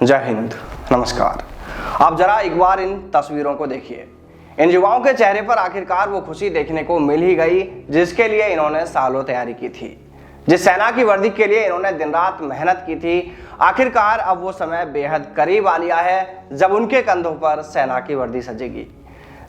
जय हिंद, नमस्कार। आप जरा एक बार इन तस्वीरों को देखिए। इन युवाओं के चेहरे पर आखिरकार वो खुशी देखने को मिल ही गई जिसके लिए इन्होंने सालों तैयारी की थी, जिस सेना की वर्दी के लिए इन्होंने दिन रात मेहनत की थी। आखिरकार अब वो समय बेहद करीब आ लिया है जब उनके कंधों पर सेना की वर्दी सजेगी।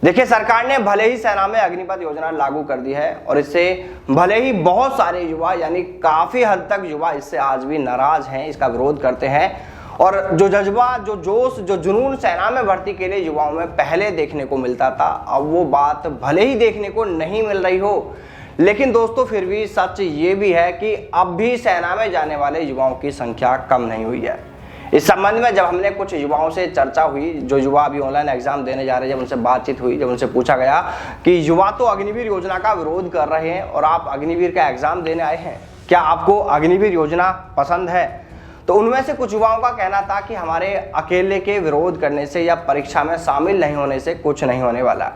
देखिए, सरकार ने भले ही सेना में अग्निपथ योजना लागू कर दी है और इससे भले ही बहुत सारे युवा यानी काफी हद तक युवा इससे आज भी नाराज हैं, इसका विरोध करते हैं। और जो जज्बा, जो जोश, जो जुनून सेना में भर्ती के लिए युवाओं में पहले देखने को मिलता था, अब वो बात भले ही देखने को नहीं मिल रही हो, लेकिन दोस्तों फिर भी सच ये भी है कि अब भी सेना में जाने वाले युवाओं की संख्या कम नहीं हुई है। इस संबंध में जब हमने कुछ युवाओं से चर्चा हुई, जो युवा अभी ऑनलाइन एग्जाम देने जा रहे हैं, जब उनसे बातचीत हुई, जब उनसे पूछा गया कि युवा तो अग्निवीर योजना का विरोध कर रहे हैं और आप अग्निवीर का एग्जाम देने आए हैं, क्या आपको अग्निवीर योजना पसंद है? तो उनमें से कुछ युवाओं का कहना था कि हमारे अकेले के विरोध करने से या परीक्षा में शामिल नहीं होने से कुछ नहीं होने वाला।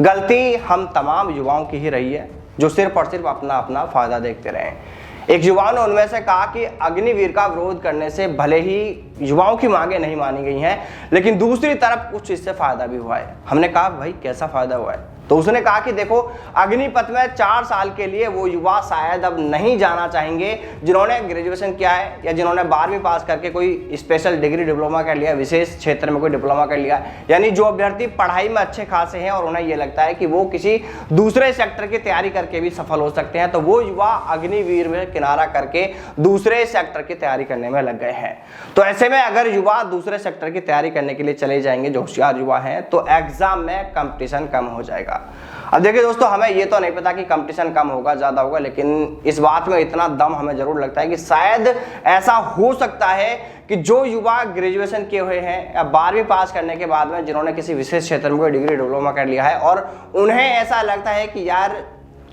गलती हम तमाम युवाओं की ही रही है जो सिर्फ और सिर्फ अपना अपना फायदा देखते रहे। एक युवा ने उनमें से कहा कि अग्निवीर का विरोध करने से भले ही युवाओं की मांगे नहीं मानी गई हैं, लेकिन दूसरी तरफ कुछ इससे फायदा भी हुआ है। हमने कहा भाई कैसा फायदा हुआ है? तो उसने कहा कि देखो, अग्निपथ में 4 साल के लिए वो युवा शायद अब नहीं जाना चाहेंगे जिन्होंने ग्रेजुएशन किया है या जिन्होंने 12वीं पास करके कोई स्पेशल डिग्री डिप्लोमा कर लिया, विशेष क्षेत्र में कोई डिप्लोमा कर लिया, यानी जो अभ्यर्थी पढ़ाई में अच्छे खासे हैं और उन्हें ये लगता है कि वो किसी दूसरे सेक्टर की तैयारी करके भी सफल हो सकते हैं, तो वो युवा अग्निवीर में किनारा करके दूसरे सेक्टर की तैयारी करने में लग गए हैं। तो ऐसे में अगर युवा दूसरे सेक्टर की तैयारी करने के लिए चले जाएंगे, जो होशियार युवा हैं, तो एग्जाम में कंपटीशन कम हो जाएगा। अब देखिए दोस्तों, हमें ये तो नहीं पता कि कंपटीशन कम होगा ज्यादा होगा, लेकिन इस बात में इतना दम हमें जरूर लगता है कि शायद ऐसा हो सकता है कि जो युवा ग्रेजुएशन किए हुए हैं या 12वीं पास करने के बाद में जिन्होंने किसी विशेष क्षेत्र में कोई डिग्री डिप्लोमा कर लिया है और उन्हें ऐसा लगता है कि यार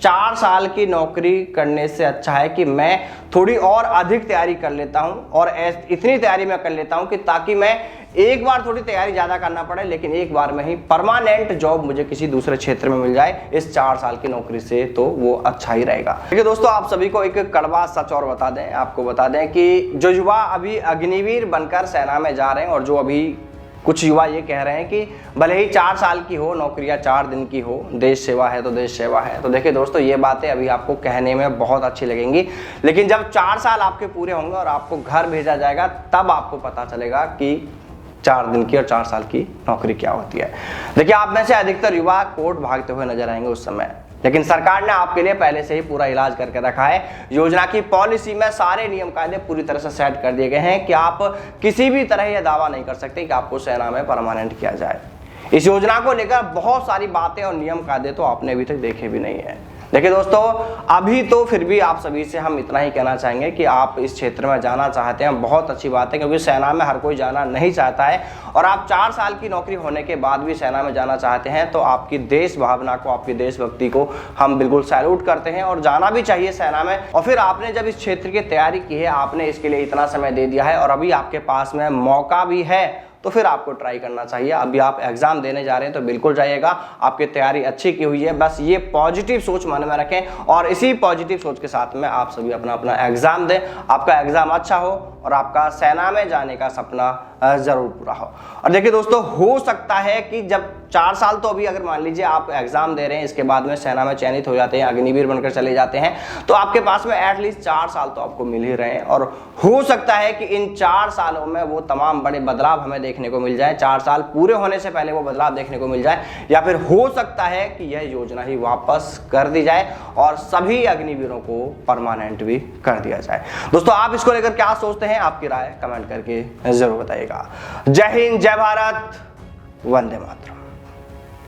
4 साल की नौकरी करने से अच्छा है कि मैं थोड़ी और अधिक तैयारी कर लेता हूं और इतनी तैयारी मैं कर लेता हूं कि ताकि मैं एक बार थोड़ी तैयारी ज्यादा करना पड़े लेकिन एक बार में ही परमानेंट जॉब मुझे किसी दूसरे क्षेत्र में मिल जाए इस 4 साल की नौकरी से, तो वो अच्छा ही रहेगा। देखिए दोस्तों, आप सभी को एक कड़वा सच और बता दें, आपको बता दें कि जो युवा अभी अग्निवीर बनकर सेना में जा रहे हैं और जो अभी कुछ युवा ये कह रहे हैं कि भले ही 4 साल की हो नौकरी या 4 दिन की हो, देश सेवा है तो देश सेवा है। तो देखिए दोस्तों, ये बातें अभी आपको कहने में बहुत अच्छी लगेंगी, लेकिन जब 4 साल आपके पूरे होंगे और आपको घर भेजा जाएगा, तब आपको पता चलेगा कि 4 दिन की और 4 साल की नौकरी क्या होती है। देखिए, आप में से अधिकतर युवा कोर्ट भागते हुए नजर आएंगे उस समय, लेकिन सरकार ने आपके लिए पहले से ही पूरा इलाज करके रखा है। योजना की पॉलिसी में सारे नियम कायदे पूरी तरह से सेट कर दिए गए हैं कि आप किसी भी तरह यह दावा नहीं कर सकते कि आपको सेना में परमानेंट किया जाए। इस योजना को लेकर बहुत सारी बातें और नियम कायदे तो आपने अभी तक देखे भी नहीं है। देखिए दोस्तों, अभी तो फिर भी आप सभी से हम इतना ही कहना चाहेंगे कि आप इस क्षेत्र में जाना चाहते हैं, बहुत अच्छी बात है, क्योंकि सेना में हर कोई जाना नहीं चाहता है और आप 4 साल की नौकरी होने के बाद भी सेना में जाना चाहते हैं, तो आपकी देश भावना को, आपकी देशभक्ति को हम बिल्कुल सैल्यूट करते हैं और जाना भी चाहिए सेना में। और फिर आपने जब इस क्षेत्र की तैयारी की है, आपने इसके लिए इतना समय दे दिया है और अभी आपके पास में मौका भी है, तो फिर आपको ट्राई करना चाहिए। अभी आप एग्जाम देने जा रहे हैं तो बिल्कुल जाइएगा, आपकी तैयारी अच्छी की हुई है, बस ये पॉजिटिव सोच मन में रखें और इसी पॉजिटिव सोच के साथ में आप सभी अपना अपना एग्जाम दें, आपका एग्जाम अच्छा हो और आपका सेना में जाने का सपना जरूर पूरा हो। और देखिए दोस्तों, हो सकता है कि जब 4 साल तो अभी अगर मान लीजिए आप एग्जाम दे रहे हैं, इसके बाद में सेना में चयनित हो जाते हैं, अग्निवीर बनकर चले जाते हैं, तो आपके पास में एटलीस्ट 4 साल तो आपको मिल ही रहे हैं और हो सकता है कि इन 4 सालों में वो तमाम बड़े बदलाव हमें देखने को मिल जाए। 4 साल पूरे होने से पहले वो बदलाव देखने को मिल जाए, या फिर हो सकता है कि यह योजना ही वापस कर दी जाए और सभी अग्निवीरों को परमानेंट भी कर दिया जाए। दोस्तों, आप इसको लेकर क्या सोचते हैं? आपकी राय कमेंट करके जरूर बताइएगा। जय हिंद, जय भारत, वंदे मातरम।